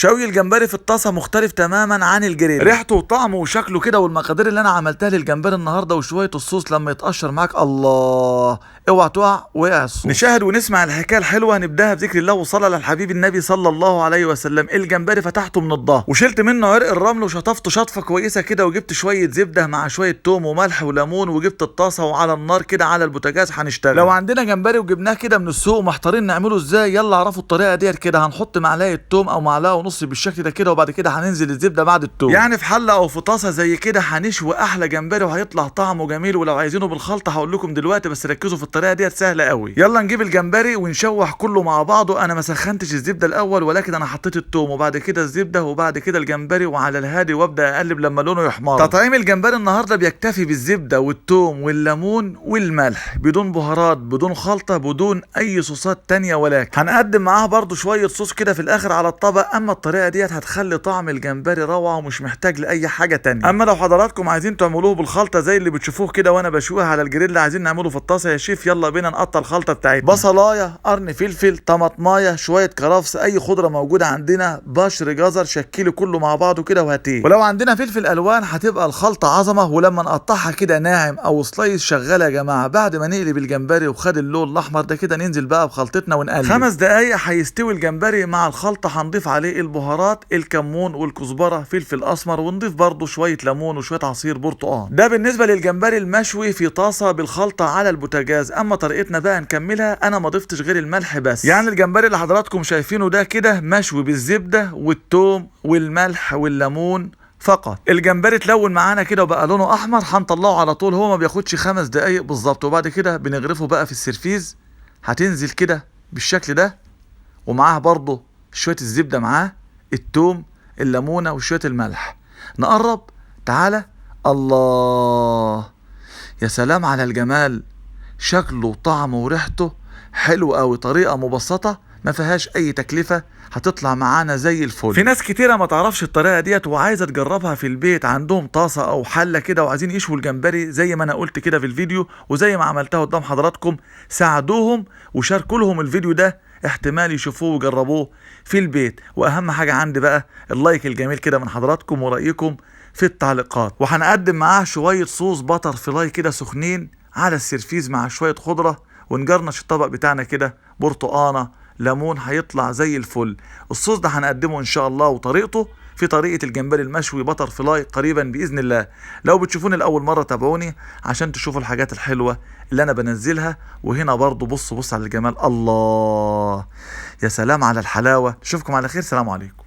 شوي الجمبري في الطاسه مختلف تماما عن الجريل، ريحته وطعمه وشكله كده، والمقادير اللي انا عملتها للجمبري النهارده وشويه الصوص لما يتقشر معاك الله اوعى تقع وقع الصوص. نشاهد ونسمع الحكايه الحلوه، هنبداها بذكر الله وصلى على الحبيب النبي صلى الله عليه وسلم. الجمبري فتحته من الظهر وشلت منه عرق الرمل وشطفته شطفه كويسه كده، وجبت شويه زبده مع شويه توم وملح وليمون، وجبت الطاسه وعلى النار كده على البوتاجاز هنشتغل. لو عندنا جمبري وجبناه كده من السوق ومحتارين نعمله ازاي، يلا اعرفوا الطريقه ديت كده. هنحط معلقه توم او معلقه ونص بالشكل ده كده، وبعد كده هننزل الزبده بعد التوم، يعني في حله او في طاسه زي كده هنشوي احلى جمبري وهيطلع طعمه جميل. ولو عايزينه بالخلطه هقول لكم دلوقتي، بس ركزوا في الطريقه ديت سهله قوي. يلا نجيب الجمبري ونشوح كله مع بعضه. انا ما سخنتش الزبده الاول، ولكن انا حطيت التوم وبعد كده الزبده وبعد كده الجمبري وعلى الهادي، وابدا اقلب لما لونه يحمر. تطعيم الجمبري النهارده بيكتفي بالزبده والتوم والليمون والملح، بدون بهارات بدون خلطه بدون اي صوصات تانية، ولكن هنقدم معاها برضو شويه صوص كده في الاخر على الطبق. اما الطريقه ديت هتخلي طعم الجمبري روعه ومش محتاج لاي حاجه تانية. اما لو حضراتكم عايزين تعملوه بالخلطه زي اللي بتشوفوه كده وانا بشويها على الجريل، عايزين نعمله في الطاسه يا شيف، يلا بينا نقطع الخلطه بتاعتنا. بصلايه، قرن فلفل، طماطمايه، شويه كرفس، اي خضره موجوده عندنا، بشر جزر، شكله كله مع بعضه كده وهاتيه. ولو عندنا فلفل الوان هتبقى الخلطه عظمه. ولما نقطعها كده ناعم او سلايس شغاله يا جماعه، بعد ما نقلب الجمبري وخد اللون الاحمر ده كده، ننزل بقى بخلطتنا ونقلب 5 دقايق هيستوي الجمبري مع الخلطه. هنضيف عليه البهارات، الكمون والكزبره، فلفل اسمر، ونضيف برضه شويه ليمون وشويه عصير برتقال. ده بالنسبه للجمبري المشوي في طاسه بالخلطه على البوتاجاز. اما طريقتنا بقى نكملها، انا ما ضفتش غير الملح بس، يعني الجمبري اللي حضراتكم شايفينه ده كده مشوي بالزبده والثوم والملح والليمون فقط. الجمبري اتلون معانا كده وبقى لونه احمر، هنطلعه على طول، هو ما بياخدش 5 دقايق بالظبط. وبعد كده بنغرفه بقى في السرفيز، هتنزل كده بالشكل ده، ومعاه برضه شويه الزبده، معاه الثوم، الليمونه وشويه الملح. نقرب، تعالى، الله يا سلام على الجمال، شكله وطعمه وريحته حلو قوي. طريقه مبسطه ما فيهاش اي تكلفه، هتطلع معانا زي الفل. في ناس كتيره ما تعرفش الطريقه ديت وعايزه تجربها في البيت، عندهم طاسه او حله كده وعايزين يشووا الجمبري زي ما انا قلت كده في الفيديو وزي ما عملتها قدام حضراتكم. ساعدوهم وشاركوا لهم الفيديو ده، احتمال يشوفوه ويجربوه في البيت. واهم حاجه عندي بقى اللايك الجميل كده من حضراتكم ورايكم في التعليقات. وهنقدم معاه شويه صوص بتر فلاي كده سخنين على السرفيز مع شويه خضره، ونجرنش الطبق بتاعنا كده برتقانه ليمون، هيطلع زي الفل. الصوص ده هنقدمه ان شاء الله، وطريقته في طريقه الجمبري المشوي بتر فلاي قريبا باذن الله. لو بتشوفوني لاول مره تابعوني عشان تشوفوا الحاجات الحلوه اللي انا بنزلها. وهنا برضو بص على الجمال، الله يا سلام على الحلاوه. اشوفكم على خير، سلام عليكم.